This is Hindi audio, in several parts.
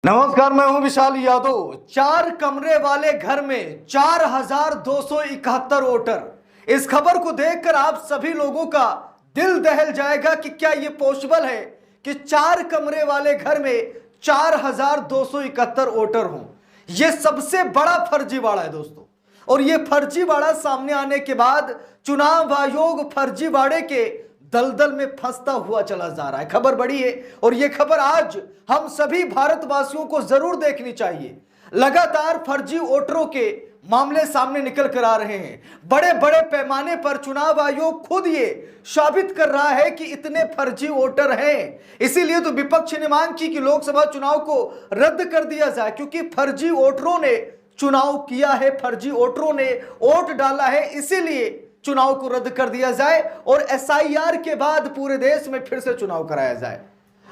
नमस्कार, मैं हूं विशाल यादव। 4 कमरे वाले घर में 4271 वोटर। इस खबर को देखकर आप सभी लोगों का दिल दहल जाएगा कि क्या यह पॉसिबल है कि 4 कमरे वाले घर में 4271 वोटर हों। यह सबसे बड़ा फर्जीवाड़ा है दोस्तों, और यह फर्जीवाड़ा सामने आने के बाद चुनाव आयोग फर्जीवाड़े के दलदल में फंसता हुआ चला जा रहा है। खबर बड़ी है और यह खबर आज हम सभी भारतवासियों को जरूर देखनी चाहिए। लगातार फर्जी वोटरों के मामले सामने निकल कर आ रहे हैं। बड़े बड़े पैमाने पर चुनाव आयोग खुद ये साबित कर रहा है कि इतने फर्जी वोटर हैं। इसीलिए तो विपक्ष ने मांग की कि लोकसभा चुनाव को रद्द कर दिया जाए, क्योंकि फर्जी वोटरों ने चुनाव किया है, फर्जी वोटरों ने वोट डाला है, इसीलिए चुनाव को रद्द कर दिया जाए और एसआईआर के बाद पूरे देश में फिर से चुनाव कराया जाए।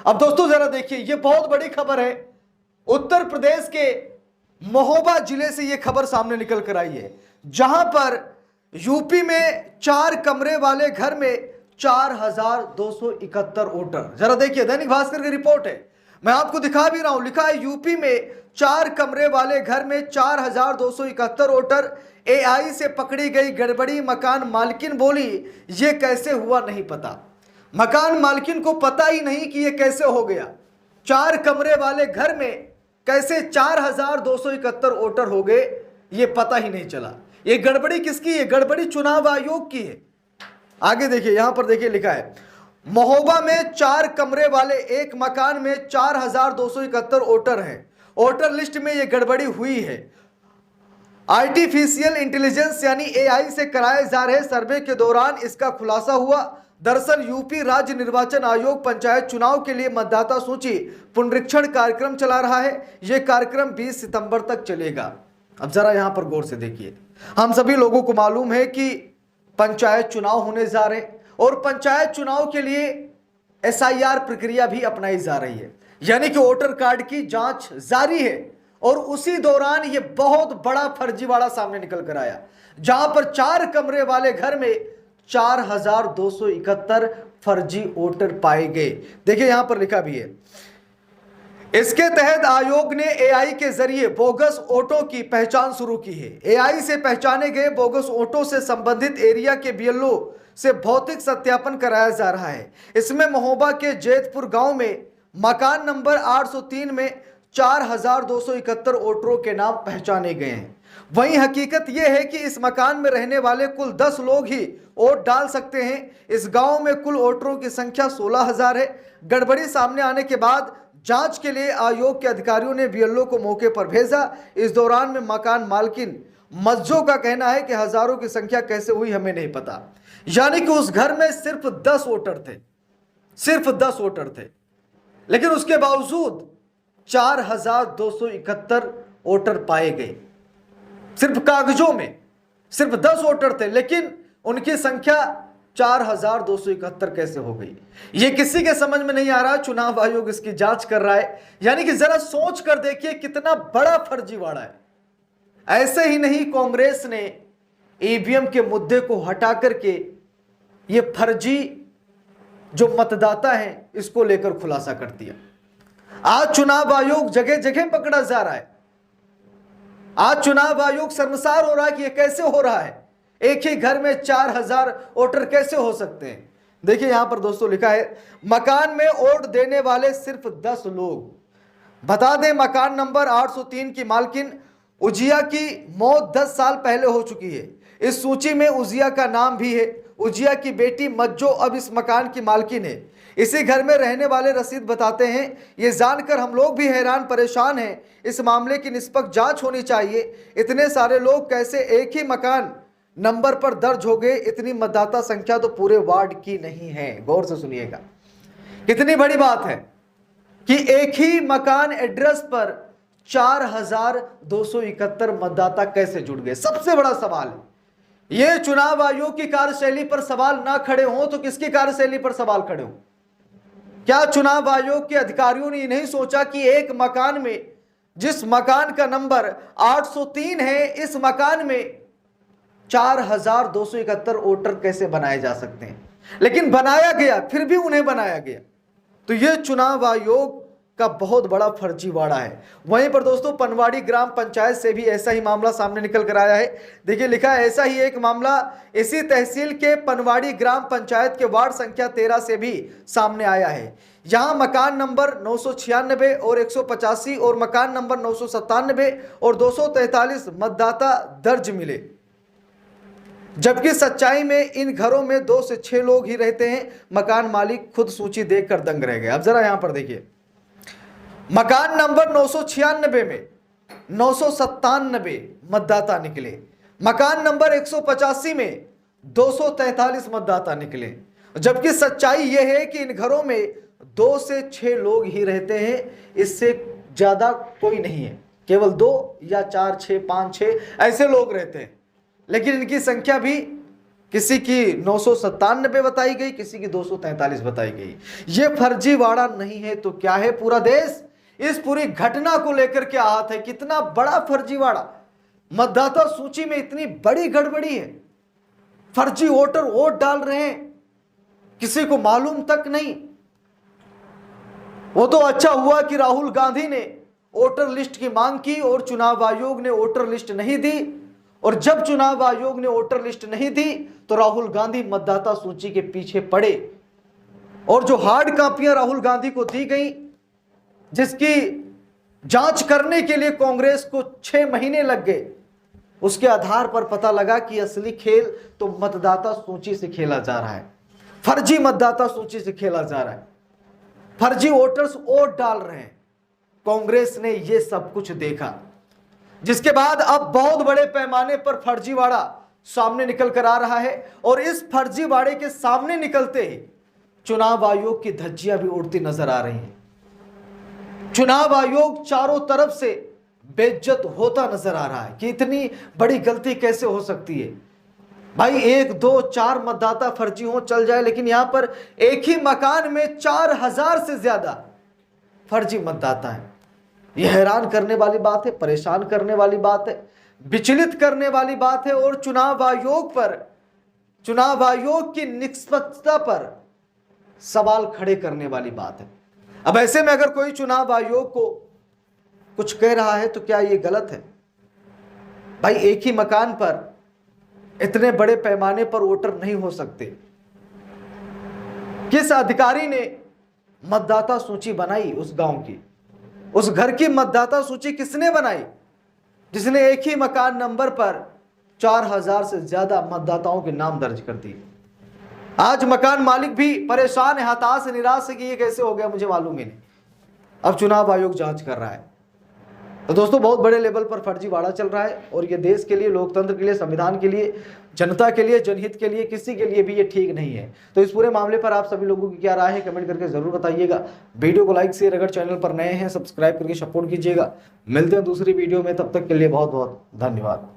अब दोस्तों जरा देखिए, यह बहुत बड़ी खबर है। उत्तर प्रदेश के महोबा जिले से यह खबर सामने निकल कर आई है, जहां पर यूपी में 4 कमरे वाले घर में 4271 वोटर। जरा देखिए, दैनिक भास्कर की रिपोर्ट है, मैं आपको दिखा भी रहा हूं। लिखा है यूपी में 4 कमरे वाले घर में 4271 वोटर। एआई से पकड़ी गई गड़बड़ी, मकान मालकिन बोली ये कैसे हुआ नहीं पता। मकान मालकिन को पता ही नहीं कि ये कैसे हो गया। 4 कमरे वाले घर में कैसे 4271 वोटर हो गए, ये पता ही नहीं चला। ये गड़बड़ी किसकी है? गड़बड़ी चुनाव आयोग की है। आगे देखिए, यहां पर देखिए लिखा है, महोबा में 4 कमरे वाले एक मकान में 4271 वोटर हैं। वोटर लिस्ट में यह गड़बड़ी हुई है। आर्टिफिशियल इंटेलिजेंस यानी एआई से कराए जा रहे सर्वे के दौरान इसका खुलासा हुआ। दरअसल यूपी राज्य निर्वाचन आयोग पंचायत चुनाव के लिए मतदाता सूची पुनरीक्षण कार्यक्रम चला रहा है। यह कार्यक्रम 20 सितंबर तक चलेगा। अब जरा यहां पर गौर से देखिए, हम सभी लोगों को मालूम है कि पंचायत चुनाव होने जा रहे हैं और पंचायत चुनाव के लिए एसआईआर प्रक्रिया भी अपनाई जा रही है, यानी कि वोटर कार्ड की जांच जारी है। और उसी दौरान यह बहुत बड़ा फर्जीवाड़ा सामने निकल कर आया, जहां पर 4 कमरे वाले घर में 4271 फर्जी वोटर पाए गए। देखिए यहां पर लिखा भी है, इसके तहत आयोग ने एआई के जरिए बोगस वोटों की पहचान शुरू की है। एआई से पहचाने गए बोगस वोटों से संबंधित एरिया के बीएलओ से भौतिक सत्यापन कराया जा रहा है। इसमें महोबा के जैतपुर गांव में मकान नंबर 803 में 4271 वोटरों के नाम पहचाने गए हैं। वहीं हकीकत यह है कि इस मकान में रहने वाले कुल 10 लोग ही वोट डाल सकते हैं। इस गांव में कुल वोटरों की संख्या 16,000 है। गड़बड़ी सामने आने के बाद जांच के लिए आयोग के अधिकारियों ने बीएलओ को मौके पर भेजा। इस दौरान में मकान मालकिन मज्जो का कहना है कि हजारों की संख्या कैसे हुई हमें नहीं पता। यानी कि उस घर में सिर्फ 10 वोटर थे, सिर्फ 10 वोटर थे, लेकिन उसके बावजूद 4271 वोटर पाए गए। सिर्फ कागजों में सिर्फ 10 वोटर थे, लेकिन उनकी संख्या 4271 कैसे हो गई, ये किसी के समझ में नहीं आ रहा। चुनाव आयोग इसकी जांच कर रहा है। यानी कि जरा सोच कर देखिए कितना बड़ा फर्जीवाड़ा है। ऐसे ही नहीं, कांग्रेस ने ईवीएम के मुद्दे को हटा करके ये फर्जी जो मतदाता हैं इसको लेकर खुलासा कर दिया। आज चुनाव आयोग जगह जगह पकड़ा जा रहा है। आज चुनाव आयोग शर्मसार हो रहा है कि यह कैसे हो रहा है। एक ही घर में 4000 वोटर कैसे हो सकते हैं। देखिए यहां पर दोस्तों लिखा है, मकान में वोट देने वाले सिर्फ 10 लोग। बता दें, मकान नंबर 803 की मालकिन उजिया की मौत 10 साल पहले हो चुकी है। इस सूची में उजिया का नाम भी है। उजिया की बेटी मज्जो अब इस मकान की मालकिन है। इसी घर में रहने वाले रसीद बताते हैं, ये जानकर हम लोग भी हैरान परेशान हैं। इस मामले की निष्पक्ष जांच होनी चाहिए। इतने सारे लोग कैसे एक ही मकान नंबर पर दर्ज हो गए। इतनी मतदाता संख्या तो पूरे वार्ड की नहीं है। गौर से सुनिएगा, कितनी बड़ी बात है कि एक ही मकान एड्रेस पर 4271 मतदाता कैसे जुड़ गए। सबसे बड़ा सवाल है, यह चुनाव आयोग की कार्यशैली पर सवाल ना खड़े हों तो किसकी कार्यशैली पर सवाल खड़े हों? क्या चुनाव आयोग के अधिकारियों ने नहीं सोचा कि एक मकान में, जिस मकान का नंबर 803 है, इस मकान में 4271 वोटर कैसे बनाए जा सकते हैं? लेकिन बनाया गया, फिर भी उन्हें बनाया गया। तो यह चुनाव आयोग का बहुत बड़ा फर्जीवाड़ा है। वहीं पर दोस्तों पनवाड़ी ग्राम पंचायत से भी ऐसा ही मामला सामने निकल कर आया है। देखिए लिखा है ऐसा ही एक मामला इसी तहसील के पनवाड़ी ग्राम पंचायत के वार्ड संख्या 13 से भी सामने आया है। यहां मकान नंबर 996 और 185 और मकान नंबर 997 और 243 मतदाता दर्ज मिले, जबकि सच्चाई में इन घरों में 2 से 6 लोग ही रहते हैं। मकान मालिक खुद सूची देखकर दंग रह गए। अब जरा यहां पर देखिए, मकान नंबर 996 में 997 मतदाता निकले, मकान नंबर 185 में 243 मतदाता निकले, जबकि सच्चाई यह है कि इन घरों में 2 से 6 लोग ही रहते हैं, इससे ज्यादा कोई नहीं है। केवल 2 या 4, 6, 5, 6 ऐसे लोग रहते हैं, लेकिन इनकी संख्या भी किसी की 997 बताई गई, किसी की 243 बताई गई। यह फर्जीवाड़ा नहीं है तो क्या है? पूरा देश इस पूरी घटना को लेकर के आहत है। कितना बड़ा फर्जीवाड़ा, मतदाता सूची में इतनी बड़ी गड़बड़ी है, फर्जी वोटर वोट डाल रहे हैं, किसी को मालूम तक नहीं। वो तो अच्छा हुआ कि राहुल गांधी ने वोटर लिस्ट की मांग की और चुनाव आयोग ने वोटर लिस्ट नहीं दी, और जब चुनाव आयोग ने वोटर लिस्ट नहीं दी तो राहुल गांधी मतदाता सूची के पीछे पड़े, और जो हार्ड कॉपियां राहुल गांधी को दी गई, जिसकी जांच करने के लिए कांग्रेस को 6 महीने लग गए, उसके आधार पर पता लगा कि असली खेल तो मतदाता सूची से खेला जा रहा है, फर्जी मतदाता सूची से खेला जा रहा है, फर्जी वोटर्स वोट डाल रहे हैं। कांग्रेस ने यह सब कुछ देखा, जिसके बाद अब बहुत बड़े पैमाने पर फर्जीवाड़ा सामने निकल कर आ रहा है, और इस फर्जीवाड़े के सामने निकलते ही चुनाव आयोग की धज्जियां भी उड़ती नजर आ रही हैं। चुनाव आयोग चारों तरफ से बेइज्जत होता नजर आ रहा है कि इतनी बड़ी गलती कैसे हो सकती है। भाई 1, 2, 4 मतदाता फर्जी हो चल जाए, लेकिन यहां पर एक ही मकान में 4000 से ज्यादा फर्जी मतदाता है। यह हैरान करने वाली बात है, परेशान करने वाली बात है, विचलित करने वाली बात है, और चुनाव आयोग की निष्पक्षता पर सवाल खड़े करने वाली बात है। अब ऐसे में अगर कोई चुनाव आयोग को कुछ कह रहा है तो क्या यह गलत है? भाई एक ही मकान पर इतने बड़े पैमाने पर वोटर नहीं हो सकते। किस अधिकारी ने मतदाता सूची बनाई उस गांव की? उस घर की मतदाता सूची किसने बनाई, जिसने एक ही मकान नंबर पर 4000 से ज्यादा मतदाताओं के नाम दर्ज कर दिए? आज मकान मालिक भी परेशान है, हताश, निराश है कि ये कैसे हो गया, मुझे मालूम ही नहीं। अब चुनाव आयोग जांच कर रहा है। तो दोस्तों बहुत बड़े लेवल पर फर्जीवाड़ा चल रहा है, और ये देश के लिए, लोकतंत्र के लिए, संविधान के लिए, जनता के लिए, जनहित के लिए, किसी के लिए भी ये ठीक नहीं है। तो इस पूरे मामले पर आप सभी लोगों की क्या राय है, कमेंट करके जरूर बताइएगा। वीडियो को लाइक शेयर, अगर चैनल पर नए हैं सब्सक्राइब करके सपोर्ट कीजिएगा। मिलते हैं दूसरी वीडियो में, तब तक के लिए बहुत बहुत धन्यवाद।